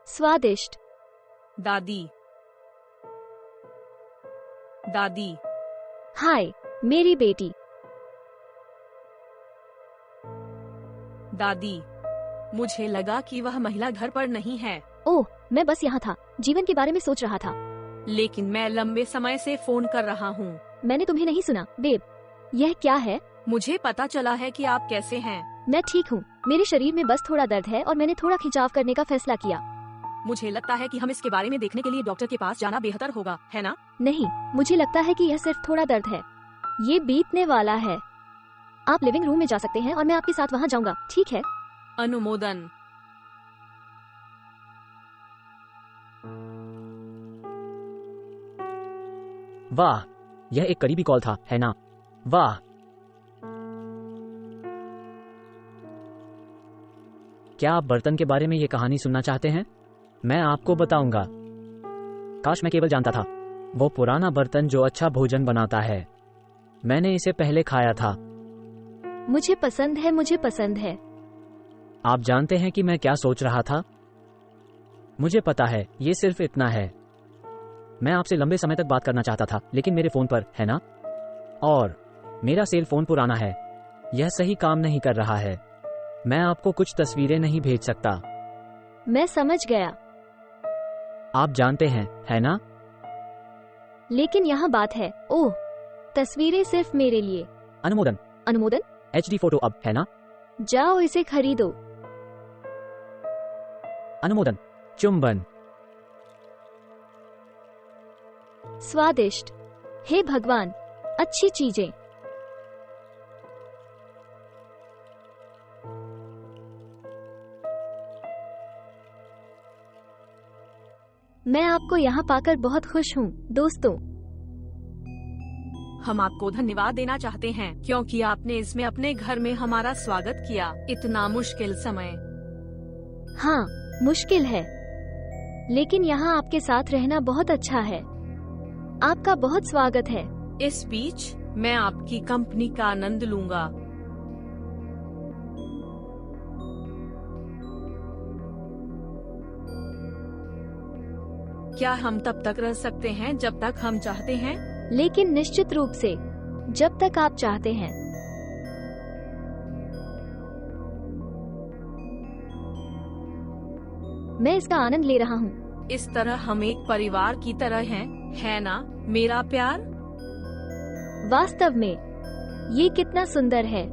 स्वादिष्ट। दादी। दादी। हाय, मेरी बेटी। दादी, मुझे लगा कि वह महिला घर पर नहीं है। ओह, मैं बस यहाँ था, जीवन के बारे में सोच रहा था। लेकिन मैं लंबे समय से फोन कर रहा हूँ। मैंने तुम्हें नहीं सुना, बेब। यह क्या है? मुझे पता चला है कि आप कैसे हैं। मैं ठीक हूँ। मेरे शरीर में बस थोड़ा दर्द है और मैंने थोड़ा खिंचाव करने का फैसला किया। मुझे लगता है कि हम इसके बारे में देखने के लिए डॉक्टर के पास जाना बेहतर होगा, है ना? नहीं, मुझे लगता है कि यह सिर्फ थोड़ा दर्द है। ये बीतने वाला है। आप लिविंग रूम में जा सकते हैं और मैं आपके साथ वहाँ जाऊंगा, ठीक है? अनुमोदन। वाह, यह एक करीबी कॉल था, है ना? वाह। क्या आप बर्तन के बारे में ये कहानी सुनना चाहते हैं? मैं आपको बताऊंगा। काश मैं केवल जानता था। वो पुराना बर्तन जो अच्छा भोजन बनाता है। मैंने इसे पहले खाया था। मुझे पसंद है, मुझे पसंद है। आप जानते हैं कि मैं क्या सोच रहा था? मुझे पता है, ये सिर्फ इतना है। मैं आपसे लंबे समय तक बात करना चाहता था, लेकिन मेरे फोन पर, है ना? और मेरा सेल फोन पुराना है। यह सही काम नहीं कर रहा है। मैं आपको कुछ तस्वीरें नहीं भेज सकता। मैं समझ गया। आप जानते हैं, है ना? लेकिन यहाँ बात है। ओह, तस्वीरें सिर्फ मेरे लिए। अनुमोदन। अनुमोदन? HD फोटो अब, है ना? जाओ इसे खरीदो। अनुमोदन। चुंबन। स्वादिष्ट। हे भगवान, अच्छी चीजें। मैं आपको यहाँ पाकर बहुत खुश हूँ, दोस्तों। हम आपको धन्यवाद देना चाहते हैं क्योंकि आपने इसमें अपने घर में हमारा स्वागत किया, इतना मुश्किल समय। हाँ, मुश्किल है, लेकिन यहाँ आपके साथ रहना बहुत अच्छा है। आपका बहुत स्वागत है। इस बीच मैं आपकी कंपनी का आनंद लूंगा। क्या हम तब तक रह सकते हैं जब तक हम चाहते हैं? लेकिन निश्चित रूप से, जब तक आप चाहते हैं। मैं इसका आनंद ले रहा हूँ। इस तरह हम एक परिवार की तरह हैं, है ना, मेरा प्यार? वास्तव में, ये कितना सुंदर है।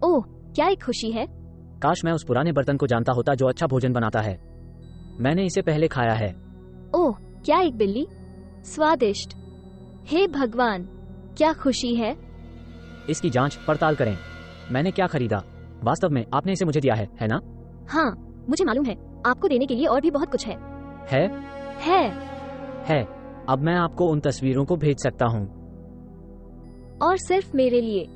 ओह, क्या एक खुशी है। काश मैं उस पुराने बर्तन को जानता होता जो अच्छा भोजन बनाता है। मैंने इसे पहले खाया है। ओह, क्या एक बिल्ली। स्वादिष्ट। हे भगवान, क्या खुशी है। इसकी जांच पड़ताल करें। मैंने क्या खरीदा? वास्तव में आपने इसे मुझे दिया है ना? हाँ, मुझे मालूम है। आपको देने के लिए और भी बहुत कुछ है। है। अब मैं आपको उन तस्वीरों को भेज सकता हूँ। और सिर्फ मेरे लिए।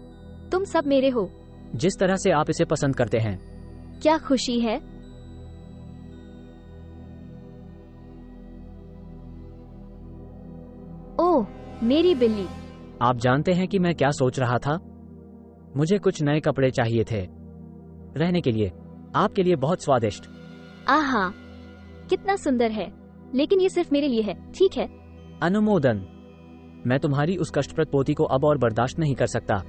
तुम सब मेरे हो। जिस तरह से आप इसे पसंद करते हैं। क्या खुशी है। ओह, मेरी बिल्ली। आप जानते हैं कि मैं क्या सोच रहा था? मुझे कुछ नए कपड़े चाहिए थे रहने के लिए। आपके लिए बहुत स्वादिष्ट। आहा, कितना सुंदर है। लेकिन ये सिर्फ मेरे लिए है, ठीक है? अनुमोदन। मैं तुम्हारी उस कष्टप्रद पोती को अब और बर्दाश्त नहीं कर सकता।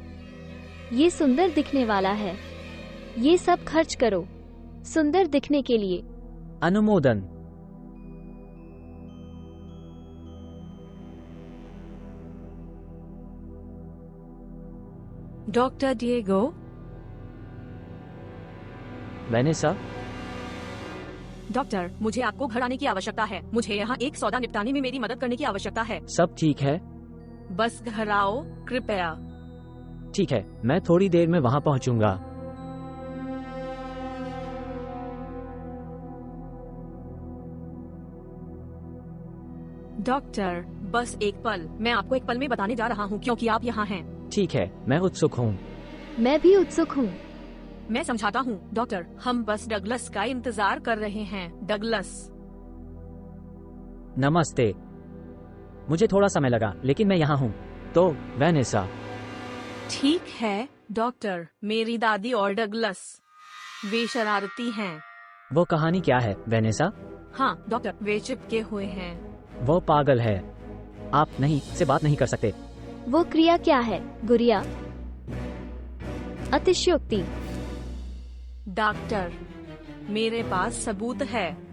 ये सुंदर दिखने वाला है। ये सब खर्च करो, सुंदर दिखने के लिए। अनुमोदन। Doctor Diego. वेनेसा। डॉक्टर, मुझे आपको घर आने की आवश्यकता है। मुझे यहाँ एक सौदा निपटाने में मेरी मदद करने की आवश्यकता है। सब ठीक है? बस घर आओ, कृपया। ठीक है, मैं थोड़ी देर में वहां पहुंचूंगा। डॉक्टर, बस एक पल। मैं आपको एक पल में बताने जा रहा हूँ क्योंकि आप यहाँ हैं। ठीक है, मैं उत्सुक हूँ। मैं भी उत्सुक हूँ। मैं समझाता हूँ डॉक्टर, हम बस डगलस का इंतजार कर रहे हैं। डगलस। नमस्ते। मुझे थोड़ा समय लगा, लेकिन मैं यहाँ हूँ। तो वैनेसा। ठीक है डॉक्टर, मेरी दादी और डगलस, वे शरारती हैं। वो कहानी क्या है वैनेसा? हाँ डॉक्टर, वे चिपके हुए हैं। वो पागल है। आप नहीं से बात नहीं कर सकते। वो क्रिया क्या है गुड़िया? अतिशयोक्ति। डॉक्टर, मेरे पास सबूत है।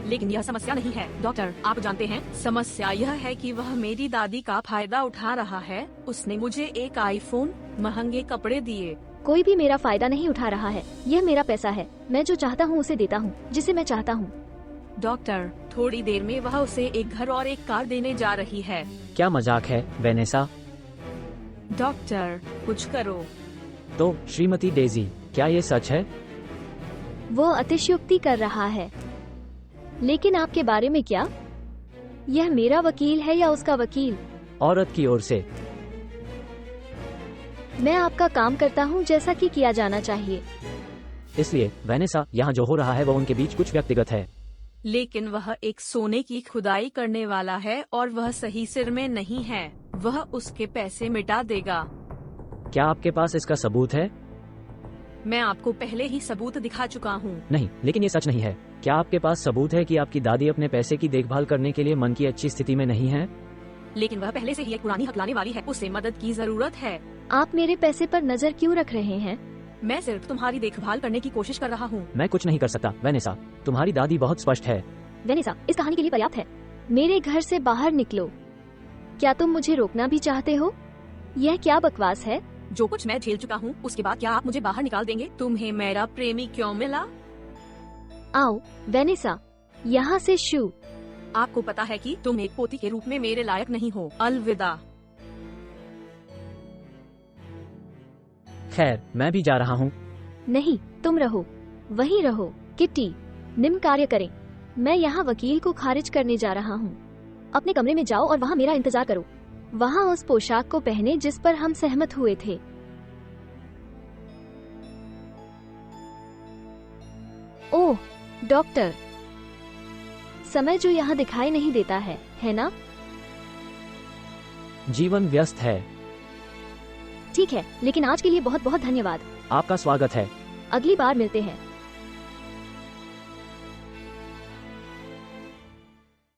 लेकिन यह समस्या नहीं है डॉक्टर। आप जानते हैं, समस्या यह है कि वह मेरी दादी का फायदा उठा रहा है। उसने मुझे एक आईफोन, महंगे कपड़े दिए। कोई भी मेरा फायदा नहीं उठा रहा है। यह मेरा पैसा है। मैं जो चाहता हूँ उसे देता हूँ, जिसे मैं चाहता हूँ। डॉक्टर, थोड़ी देर में वह उसे एक घर और एक कार देने जा रही है। क्या मजाक है वैनेसा? डॉक्टर, कुछ करो। तो श्रीमती डेजी, क्या ये सच है? वो अतिशयोक्ति कर रहा है। लेकिन आपके बारे में क्या? यह मेरा वकील है या उसका वकील? औरत की ओर से। मैं आपका काम करता हूँ जैसा कि किया जाना चाहिए। इसलिए वैनेसा, यहाँ जो हो रहा है वो उनके बीच कुछ व्यक्तिगत है। लेकिन वह एक सोने की खुदाई करने वाला है और वह सही सिर में नहीं है। वह उसके पैसे मिटा देगा। क्या आपके पास इसका सबूत है? मैं आपको पहले ही सबूत दिखा चुका हूँ। नहीं, लेकिन ये सच नहीं है। क्या आपके पास सबूत है कि आपकी दादी अपने पैसे की देखभाल करने के लिए मन की अच्छी स्थिति में नहीं है? लेकिन वह पहले से ही एक पुरानी हकलाने वाली है। उसे मदद की जरूरत है। आप मेरे पैसे पर नजर क्यों रख रहे हैं? मैं सिर्फ तुम्हारी देखभाल करने की कोशिश कर रहा हूँ। मैं कुछ नहीं कर सकता वैनेसा। तुम्हारी दादी बहुत स्पष्ट है। वेनेसा, इस कहानी के लिए पर्याप्त है। मेरे घर से बाहर निकलो। क्या तुम मुझे रोकना भी चाहते हो? यह क्या बकवास है? जो कुछ मैं झेल चुका हूँ, उसके बाद क्या आप मुझे बाहर निकाल देंगे? तुम्हें मेरा प्रेमी क्यों मिला? आओ वेनेसा, यहाँ से शू। आपको पता है कि तुम एक पोती के रूप में मेरे लायक नहीं हो। अलविदा। खैर, मैं भी जा रहा हूँ। नहीं, तुम रहो, वहीं रहो। किट्टी, निम्न कार्य करें। मैं यहाँ वकील को खारिज करने जा रहा हूँ। अपने कमरे में जाओ और वहाँ मेरा इंतजार करो। वहाँ उस पोशाक को पहने जिस पर हम सहमत हुए थे। ओह डॉक्टर, समय जो यहाँ दिखाई नहीं देता है ना? जीवन व्यस्त है। ठीक है, लेकिन आज के लिए बहुत बहुत धन्यवाद। आपका स्वागत है। अगली बार मिलते हैं।